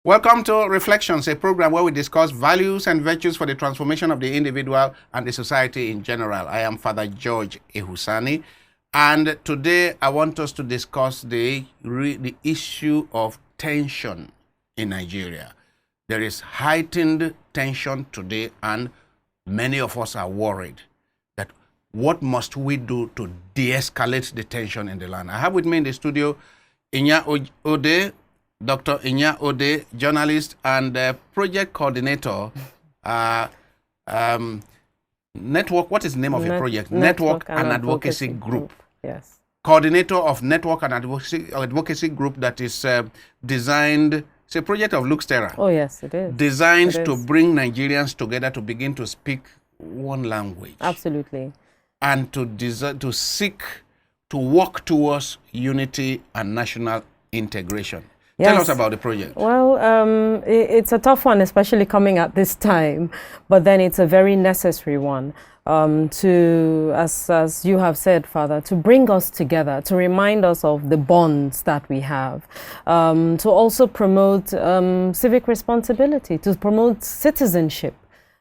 Welcome to Reflections, a program where we discuss values and virtues for the transformation of the individual and the society in general. I am Father George Ehusani, and today I want us to discuss the issue of tension in Nigeria. There is heightened tension today, and many of us are worried that what must we do to de-escalate the tension in the land. I have with me in the studio Inya Ode, Dr. Inya Ode, journalist and project coordinator, network, what is the name of your project? Network and Advocacy Group. Yes. Coordinator of Network and Advocacy Group that is designed, it's a project of Terra. Oh yes, it is. Designed to bring Nigerians together to begin to speak one language. Absolutely. And to seek to work towards unity and national integration. Yes. Tell us about the project. Well, it's a tough one, especially coming at this time, but then it's a very necessary one to, as you have said, Father, to bring us together, to remind us of the bonds that we have, to also promote civic responsibility, to promote citizenship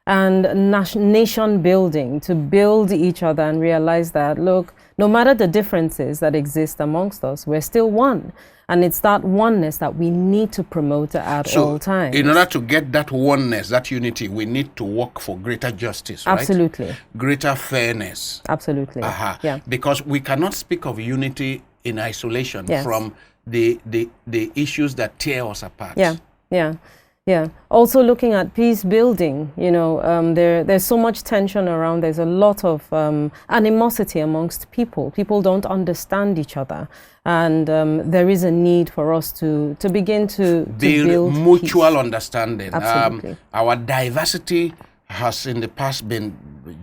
and nation building, to build each other and realize that, look, no matter the differences that exist amongst us, we're still one. And it's that oneness that we need to promote at all times. In order to get that oneness, that unity, we need to work for greater justice, right? Absolutely. Greater fairness. Absolutely. Yeah. Because we cannot speak of unity in isolation from the issues that tear us apart. Yeah. Also looking at peace building, you know, there's so much tension around. There's a lot of animosity amongst people. People don't understand each other. And there is a need for us to begin to build mutual peace. Understanding. Absolutely. Our diversity has in the past been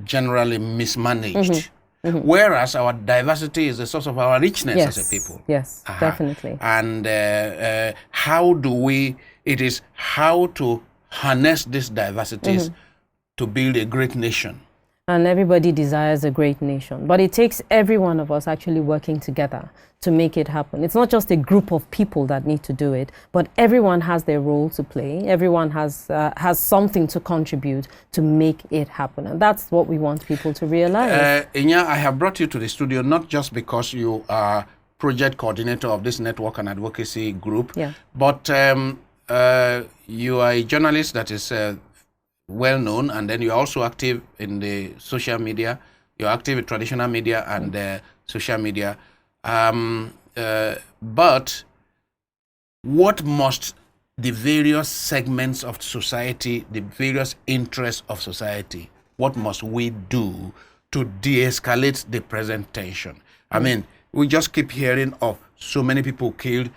generally mismanaged. Whereas our diversity is the source of our richness as a people. Yes, definitely. And it is how to harness these diversities to build a great nation. And everybody desires a great nation. But it takes every one of us actually working together to make it happen. It's not just a group of people that need to do it, but everyone has their role to play. Everyone has something to contribute to make it happen. And that's what we want people to realize. Inya, I have brought you to the studio not just because you are project coordinator of this network and advocacy group, but you are a journalist that is well known, and then you're also active in the social media. You're active in traditional media and social media. But what must the various segments of society, the various interests of society, what must we do to de-escalate the present tension? I mean, we just keep hearing of so many people killed,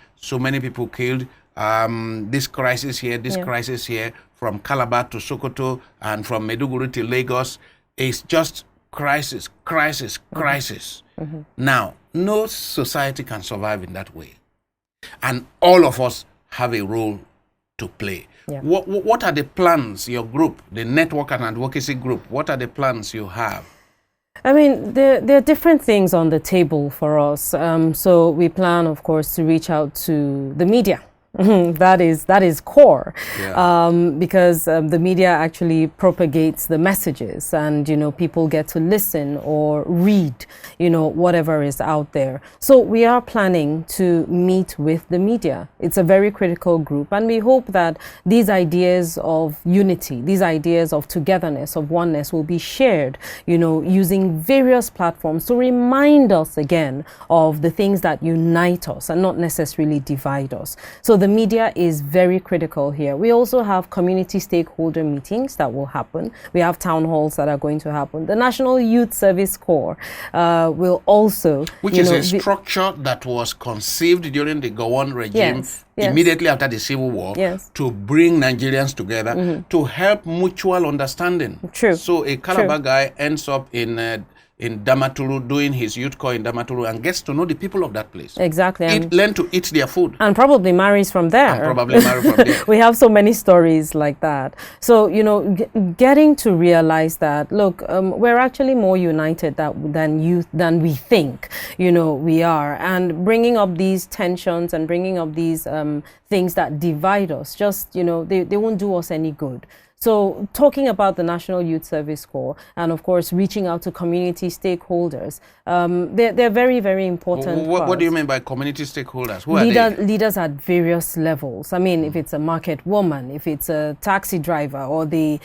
this crisis here, this crisis here, from Calabar to Sokoto and from Maiduguri to Lagos. It's just crisis. Now, no society can survive in that way. And all of us have a role to play. What are the plans, your group, the Network and Advocacy Group, what are the plans you have? I mean, there are different things on the table for us. So we plan, of course, to reach out to the media. That is core, because the media actually propagates the messages, and people get to listen or read whatever is out there. So we are planning to meet with the media. It's a very critical group, and we hope that these ideas of unity, these ideas of togetherness, of oneness will be shared, using various platforms to remind us again of the things that unite us and not necessarily divide us. So the media is very critical here. We also have community stakeholder meetings that will happen. We have town halls that are going to happen. The National Youth Service Corps will also... Which is a structure that was conceived during the Gowon regime, immediately after the Civil War, to bring Nigerians together, to help mutual understanding. True. So a Calabar guy ends up in in Damaturu, doing his youth corps in Damaturu, and gets to know the people of that place. Exactly. Learn to eat their food. And probably marries from there. And probably marry from there. We have so many stories like that. So, you know, getting to realize that, look, we're actually more united than we think, you know, we are. And bringing up these tensions and bringing up these things that divide us, just, you know, they won't do us any good. So talking about the National Youth Service Corps and, of course, reaching out to community stakeholders, they're very, very important. What do you mean by community stakeholders? Who are they? Leaders at various levels. I mean, if it's a market woman, if it's a taxi driver, or the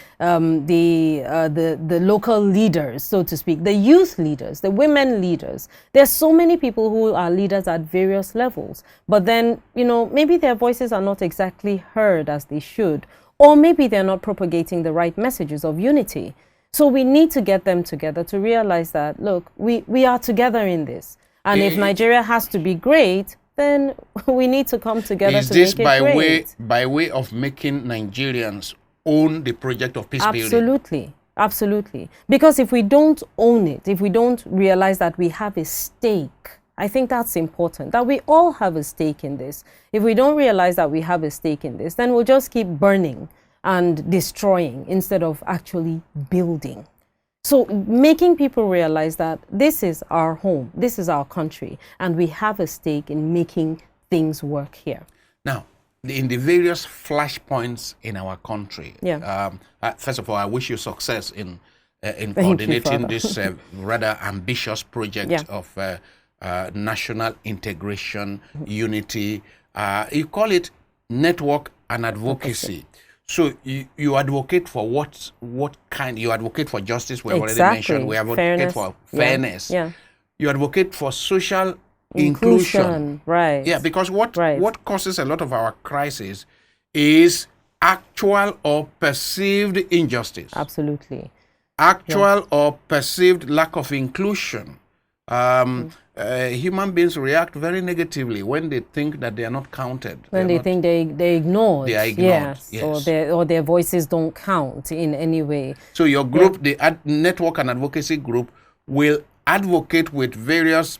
local leaders, so to speak, the youth leaders, the women leaders. There's so many people who are leaders at various levels. But then, you know, maybe their voices are not exactly heard as they should. Or maybe they're not propagating the right messages of unity. So we need to get them together to realize that, look, we are together in this. And if Nigeria has to be great, then we need to come together to make it great. By way of making Nigerians own the project of peace building? Absolutely. Absolutely. Because if we don't own it, if we don't realize that we have a stake, I think that's important, that we all have a stake in this. If we don't realize that we have a stake in this, then we'll just keep burning and destroying instead of actually building. So making people realize that this is our home, this is our country, and we have a stake in making things work here. Now, in the various flashpoints in our country, first of all, I wish you success in coordinating this rather ambitious project of national integration, unity. You call it network and advocacy. So you advocate for what kind? You advocate for justice, we have already mentioned. We advocate for fairness. You advocate for social inclusion. Right. Yeah, because what causes a lot of our crises is actual or perceived injustice. Absolutely. Actual or perceived lack of inclusion. Human beings react very negatively when they think that they are not counted. When they think they're ignored. They are ignored. Yes. Or their voices don't count in any way. So your group, the network and advocacy group, will advocate with various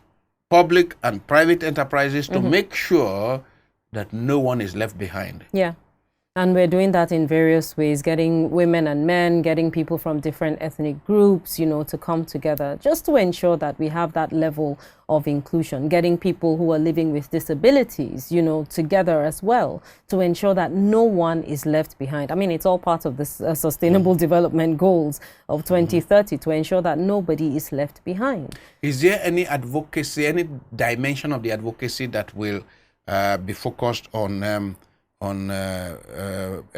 public and private enterprises to make sure that no one is left behind. Yeah. And we're doing that in various ways, getting women and men, getting people from different ethnic groups, you know, to come together just to ensure that we have that level of inclusion, getting people who are living with disabilities, you know, together as well to ensure that no one is left behind. I mean, it's all part of the Sustainable Development Goals of 2030 to ensure that nobody is left behind. Is there any advocacy, any dimension of the advocacy that will be focused on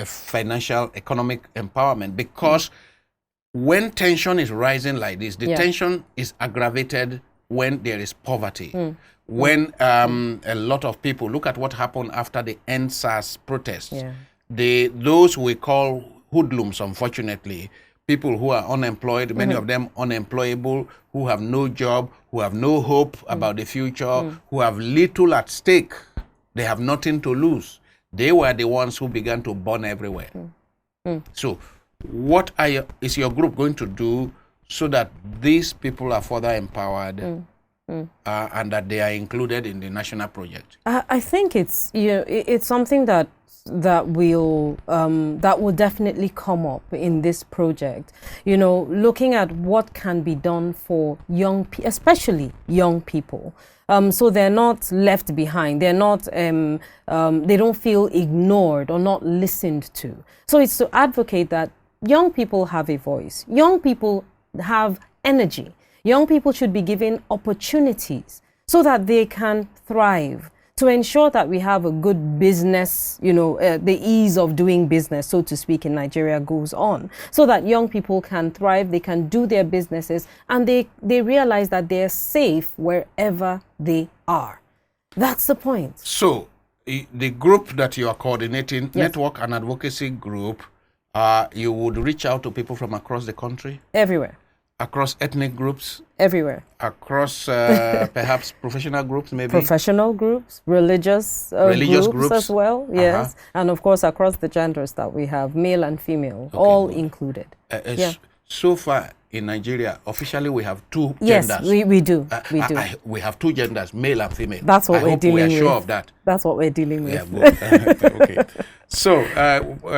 financial, economic empowerment? Because when tension is rising like this, the tension is aggravated when there is poverty. When a lot of people, look at what happened after the EndSARS protests. Those we call hoodlums, unfortunately, people who are unemployed, many of them unemployable, who have no job, who have no hope about the future, who have little at stake. They have nothing to lose. They were the ones who began to burn everywhere. So what is your group going to do so that these people are further empowered and that they are included in the national project? I think it's something that will definitely come up in this project. You know, looking at what can be done for especially young people. So they're not left behind. They're not, they don't feel ignored or not listened to. So it's to advocate that young people have a voice. Young people have energy. Young people should be given opportunities so that they can thrive, to ensure that we have a good business, you know, the ease of doing business, so to speak, in Nigeria goes on, so that young people can thrive, they can do their businesses, and they realize that they're safe wherever they are. That's the point. So the group that you are coordinating, network and advocacy group, you would reach out to people from across the country? Everywhere. Across ethnic groups? Everywhere. Across perhaps professional groups, maybe? Professional groups, religious groups as well, yes. And of course, across the genders that we have, male and female, all included. So far, in Nigeria, officially we have two yes, genders. we do. We do. We have two genders, male and female. That's what we're dealing with. We are sure of that. That's what we're dealing with. Yeah, good. Okay. So,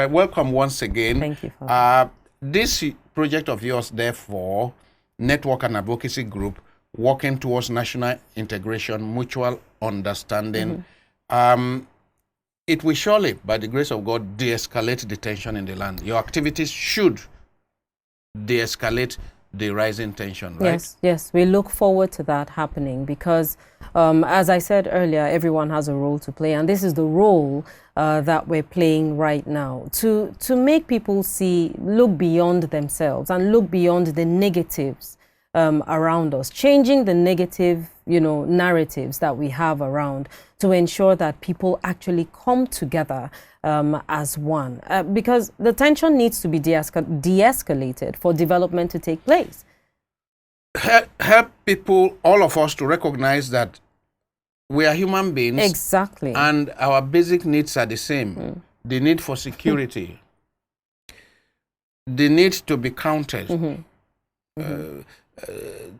welcome once again. Thank you, Father. This project of yours, therefore, network and advocacy group, working towards national integration, mutual understanding, it will surely, by the grace of God, de-escalate the tension in the land. Your activities should de-escalate the rising tension, right? Yes, yes. We look forward to that happening because, as I said earlier, everyone has a role to play, and this is the role that we're playing right now to make people look beyond themselves and look beyond the negatives around us, changing the negative, narratives that we have around to ensure that people actually come together as one. Because the tension needs to be de-escalated for development to take place. Help people, all of us, to recognize that we are human beings. Exactly. And our basic needs are the same. The need for security, the need to be counted.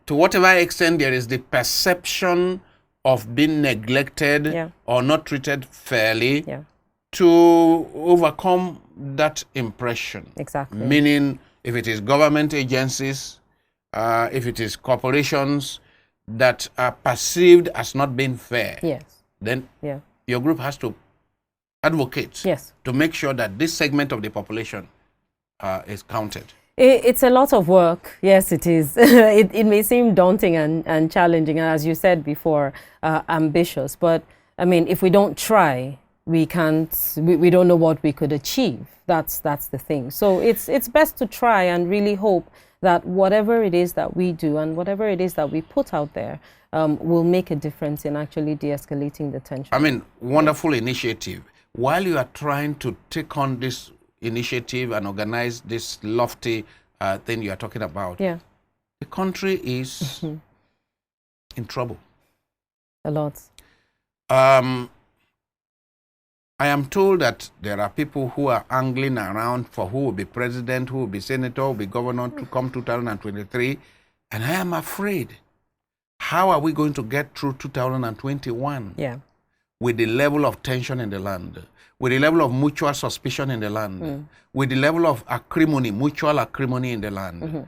To whatever extent there is the perception of being neglected or not treated fairly, to overcome that impression. Exactly. Meaning, if it is government agencies, if it is corporations that are perceived as not being fair, then your group has to advocate to make sure that this segment of the population is counted. It's a lot of work. Yes, it is. It may seem daunting and challenging, and as you said before, ambitious. But I mean, if we don't try, we can't. We don't know what we could achieve. That's the thing. So it's best to try and really hope that whatever it is that we do and whatever it is that we put out there will make a difference in actually de-escalating the tension. I mean, wonderful initiative. While you are trying to take on this initiative and organize this lofty thing you are talking about, the country is in trouble. A lot. I am told that there are people who are angling around for who will be president, who will be senator, who will be governor to come 2023, and I am afraid, how are we going to get through 2021 with the level of tension in the land, with the level of mutual suspicion in the land, with the level of acrimony, mutual acrimony in the land?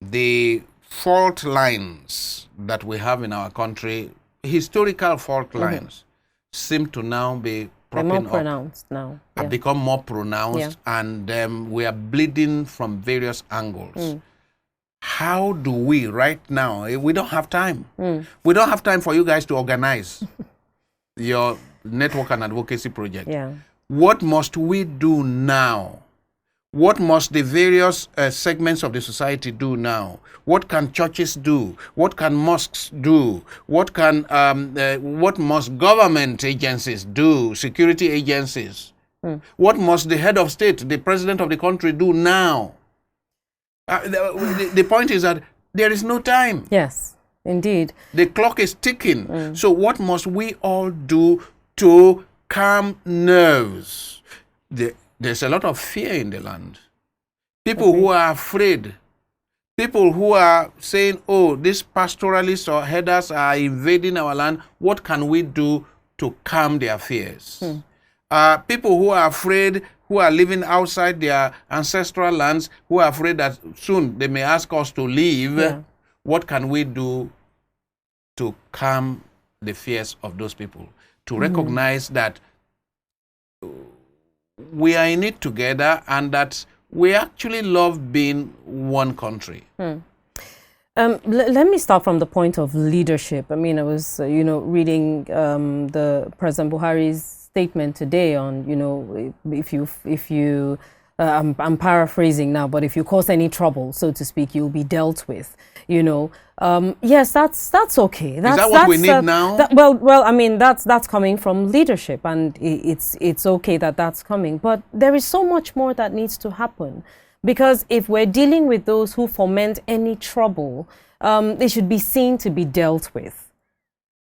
The fault lines that we have in our country, historical fault lines, seem to now be more pronounced now. Have become more pronounced, and we are bleeding from various angles. How do we right now? We don't have time. We don't have time for you guys to organize your network and advocacy project. What must we do now? What must the various segments of the society do now? What can churches do? What can mosques do? What must government agencies do? Security agencies? What must the head of state, the president of the country, do now? The point is that there is no time. Yes, indeed. The clock is ticking. So what must we all do to calm nerves? There's a lot of fear in the land. People who are afraid. People who are saying, oh, these pastoralists or headers are invading our land. What can we do to calm their fears? People who are afraid, who are living outside their ancestral lands, who are afraid that soon they may ask us to leave. What can we do to calm the fears of those people? To recognize that we are in it together and that we actually love being one country. Let me start from the point of leadership. I mean, I was, reading the President Buhari's statement today on, if you I'm paraphrasing now, but if you cause any trouble, so to speak, you'll be dealt with. Yes, that's okay. Is that what we need now? Well, I mean, that's coming from leadership, and it's okay that that's coming. But there is so much more that needs to happen, because if we're dealing with those who foment any trouble, they should be seen to be dealt with.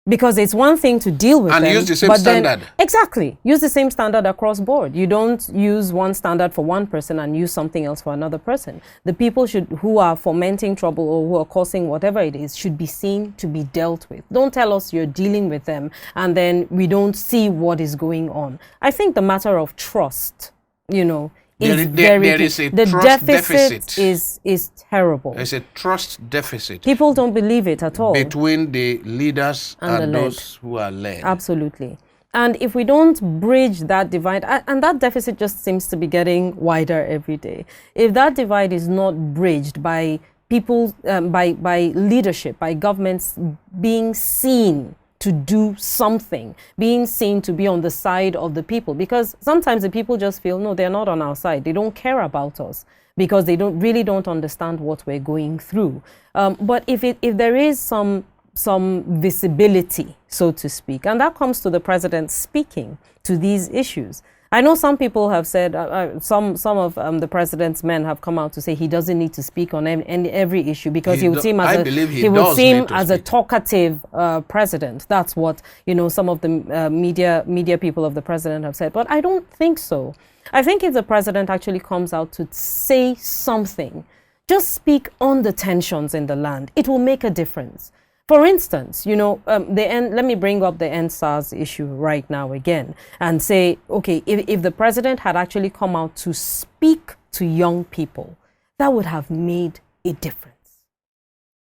Because it's one thing to deal with and them, use the same but then- standard. exactly. Use the same standard across board. You don't use one standard for one person and use something else for another person. The people who are fomenting trouble or who are causing whatever it is should be seen to be dealt with. Don't tell us you're dealing with them and then we don't see what is going on. I think the matter of trust, There is a the trust deficit, deficit. is terrible. There's a trust deficit People don't believe it at all. between the leaders And the and led. those who are led. Absolutely. And if we don't bridge that divide, and that deficit just seems to be getting wider every day. If that divide is not bridged by people, by leadership, by governments being seen to do something, being seen to be on the side of the people, because sometimes the people just feel, no, they're not on our side. They don't care about us because they really don't understand what we're going through. But if there is some visibility, so to speak, and that comes to the president speaking to these issues. I know some people have said, some of the president's men have come out to say he doesn't need to speak on every issue because he would seem as a talkative president. That's what some of the media people of the president have said. But I don't think so. I think if the president actually comes out to say something, just speak on the tensions in the land, it will make a difference. For instance, let me bring up the NSAS issue right now again and say, okay, if the president had actually come out to speak to young people, that would have made a difference.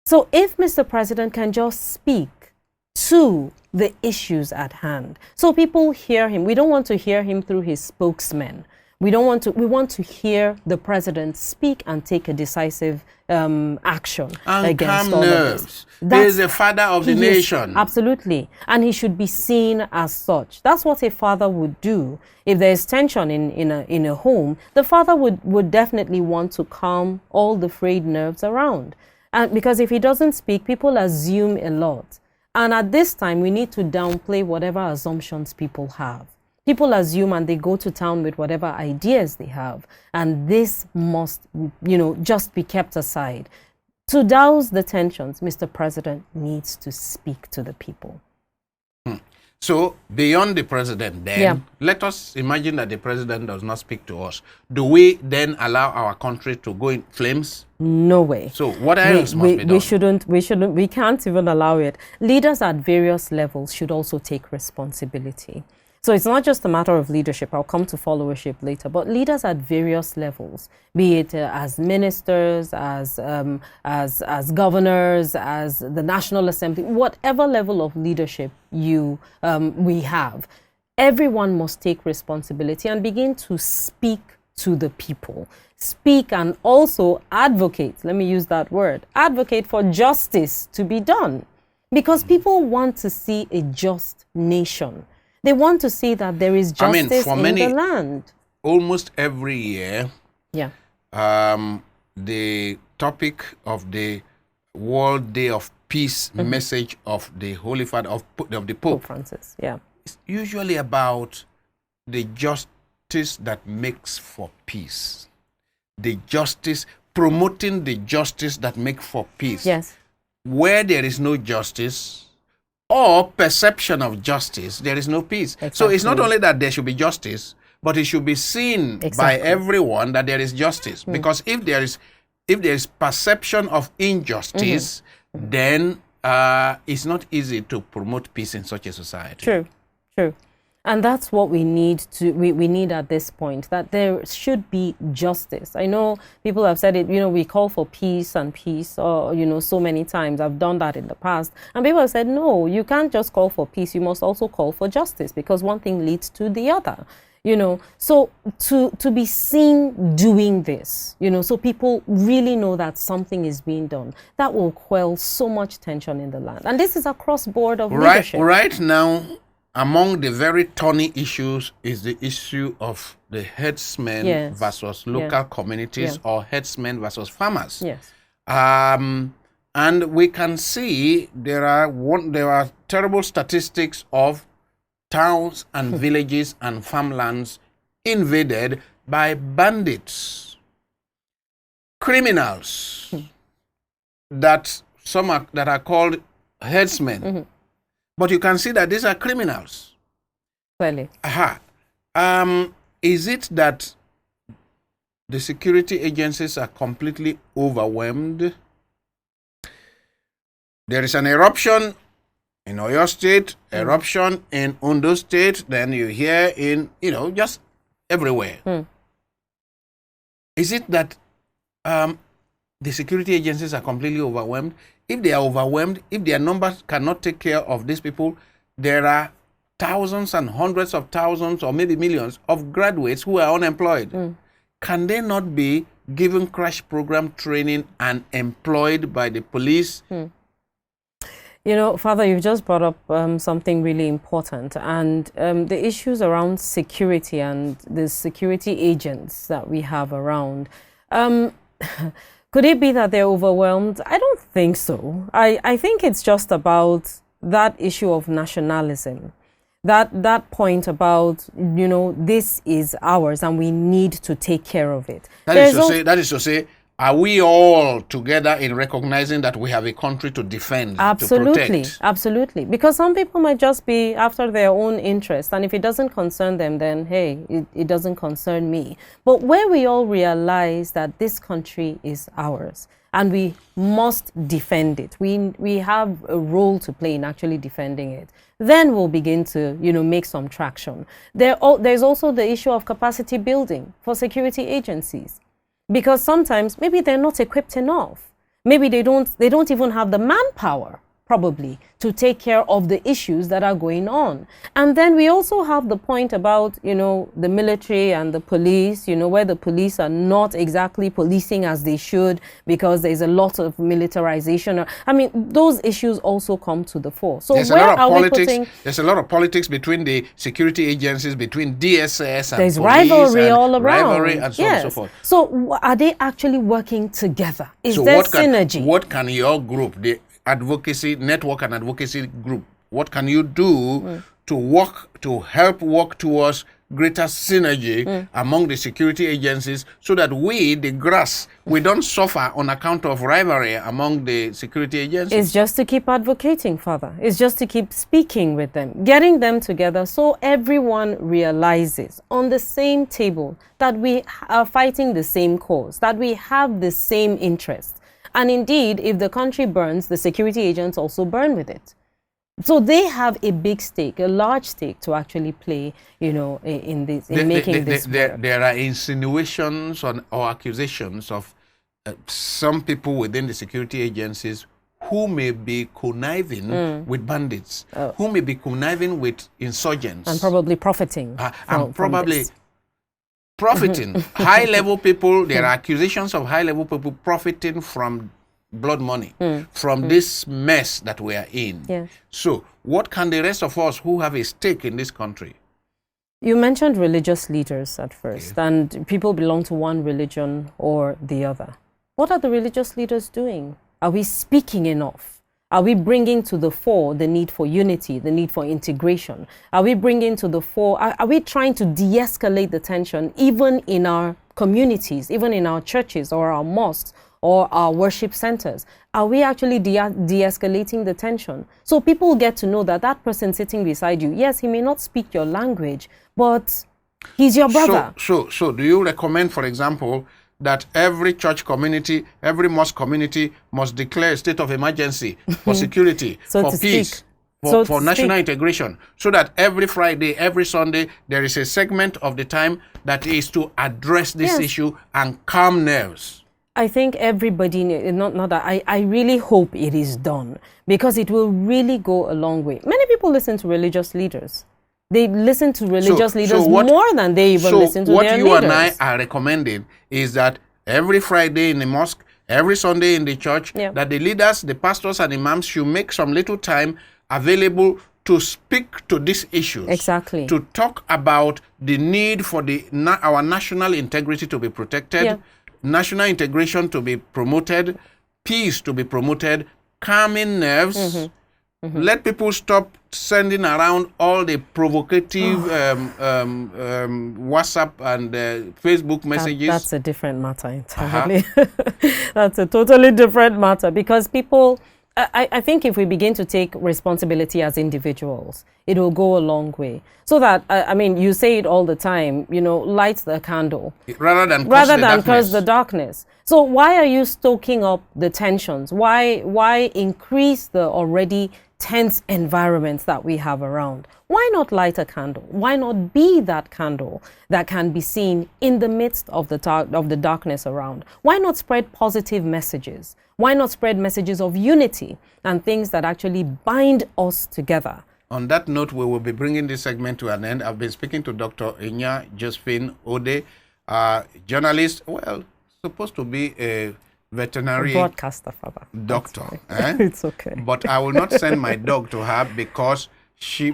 So if Mr. President can just speak to the issues at hand, so people hear him. We don't want to hear him through his spokesmen. We want to hear the president speak and take a decisive action against all of this. He is the father of the nation. Absolutely. And he should be seen as such. That's what a father would do. If there is tension in a home, the father would definitely want to calm all the frayed nerves around. And because if he doesn't speak, people assume a lot. And at this time, we need to downplay whatever assumptions people have. People assume and they go to town with whatever ideas they have. And this must, just be kept aside. To douse the tensions, Mr. President needs to speak to the people. So, beyond the president then, let us imagine that the president does not speak to us. Do we then allow our country to go in flames? No way. So, what else must be done? We can't even allow it. Leaders at various levels should also take responsibility. So it's not just a matter of leadership. I'll come to followership later. But leaders at various levels, be it as ministers, as governors, as the National Assembly, whatever level of leadership we have, everyone must take responsibility and begin to speak to the people. Speak and also advocate. Let me use that word. Advocate for justice to be done. Because people want to see a just nation. They want to see that there is justice in the land. Almost every year, the topic of the World Day of Peace message of the Holy Father, of the Pope Francis, is usually about the justice that makes for peace. The justice, promoting the justice that makes for peace. Yes. Where there is no justice, or perception of justice, there is no peace. Exactly. So it's not only that there should be justice, but it should be seen by everyone that there is justice. Because if there is perception of injustice, then it's not easy to promote peace in such a society. True. And that's what we need we need at this point, that there should be justice. I know people have said it, we call for peace, or, so many times. I've done that in the past. And people have said, no, you can't just call for peace. You must also call for justice, because one thing leads to the other, So to be seen doing this, so people really know that something is being done, that will quell so much tension in the land. And this is across board of leadership. Right now, among the very thorny issues is the issue of the herdsmen versus local communities, or herdsmen versus farmers. Yes. And we can see there are terrible statistics of towns and villages and farmlands invaded by bandits, criminals that are called herdsmen. But you can see that these are criminals. Clearly. Aha. Is it that the security agencies are completely overwhelmed? There is an eruption in Oyo State, eruption in Ondo State, then you hear in, just everywhere. Is it that the security agencies are completely overwhelmed? If they are overwhelmed, if their numbers cannot take care of these people, there are thousands and hundreds of thousands or maybe millions of graduates who are unemployed. Can they not be given crash program training and employed by the police? Father, you've just brought up something really important, and the issues around security and the security agents that we have around. Could it be that they're overwhelmed? I don't think so. I think it's just about that issue of nationalism. That point about, this is ours and we need to take care of it. That is to say, are we all together in recognizing that we have a country to defend, to protect? Absolutely. Because some people might just be after their own interest, and if it doesn't concern them, then, hey, it doesn't concern me. But where we all realize that this country is ours, and we must defend it, we have a role to play in actually defending it, then we'll begin to, make some traction. There's also the issue of capacity building for security agencies. Because sometimes maybe they're not equipped enough. Maybe they don't even have the manpower, probably, to take care of the issues that are going on. And then we also have the point about, the military and the police, where the police are not exactly policing as they should because there's a lot of militarization. I mean, those issues also come to the fore. So there's a lot of politics between the security agencies, between DSS and there's police rivalry all around. Rivalry and so on and so forth. So are they actually working together? Is there synergy? What can your group, the advocacy network and advocacy group, what can you do to help work towards greater synergy among the security agencies so that we, the grass, we don't suffer on account of rivalry among the security agencies? It's just to keep advocating, Father. It's just to keep speaking with them, getting them together so everyone realizes on the same table that we are fighting the same cause, that we have the same interest. And indeed, if the country burns, the security agents also burn with it. So they have a big stake, a large stake to actually play, in making this work. There are insinuations or accusations of some people within the security agencies who may be conniving with bandits, who may be conniving with insurgents. And probably profiting. Profiting. High-level people, there are accusations of high-level people profiting from blood money, from this mess that we are in. Yes. So what can the rest of us who have a stake in this country? You mentioned religious leaders at first, and people belong to one religion or the other. What are the religious leaders doing? Are we speaking enough? Are we bringing to the fore the need for unity, the need for integration? Are we bringing to the fore, are we trying to de-escalate the tension even in our communities, even in our churches or our mosques or our worship centers? Are we actually de-escalating the tension? So people get to know that that person sitting beside you, yes, he may not speak your language, but he's your brother. So do you recommend, for example, that every church community, every mosque community must declare a state of emergency for security, for peace, for national integration, so that every Friday, every Sunday, there is a segment of the time that is to address this issue and calm nerves? I think everybody, I really hope it is done, because it will really go a long way. Many people listen to religious leaders. They listen to religious leaders more than they even listen to their leaders. So what you and I are recommending is that every Friday in the mosque, every Sunday in the church, that the leaders, the pastors and imams should make some little time available to speak to these issues. Exactly. To talk about the need for our national integrity to be protected, national integration to be promoted, peace to be promoted, calming nerves. Let people stop sending around all the provocative WhatsApp and Facebook messages. That's a different matter entirely. That's a totally different matter, because people I think if we begin to take responsibility as individuals, it will go a long way. So that, I mean, you say it all the time, you know, light the candle. Rather than cause the darkness. So why are you stoking up the tensions? Why increase the already tense environments that we have around? Why not light a candle? Why not be that candle that can be seen in the midst of the darkness around? Why not spread positive messages? Why not spread messages of unity and things that actually bind us together? On that note, we will be bringing this segment to an end. I've been speaking to Dr. Inya Josephine Ode, journalist, well, supposed to be a veterinary broadcaster, Father. Doctor. It's okay. But I will not send my dog to her because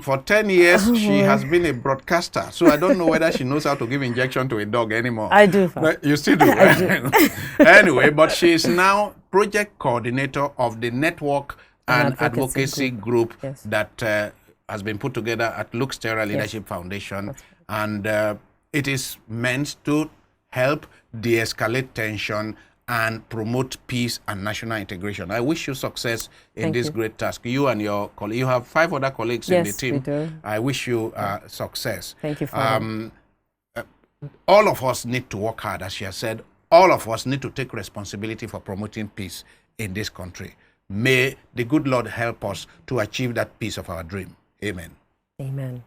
for 10 years, she has been a broadcaster. So I don't know whether she knows how to give injection to a dog anymore. I do. But you still do. I do. Anyway, but she is now project coordinator of the network and advocacy group yes. that has been put together at Terra Leadership yes. Foundation. Right. And it is meant to help de-escalate tension and promote peace and national integration. I wish you success in this great task. You and your colleague, you have 5 other colleagues in the team. Yes, we do. I wish you success. Thank you, Father. All of us need to work hard, as she has said. All of us need to take responsibility for promoting peace in this country. May the good Lord help us to achieve that peace of our dream. Amen. Amen.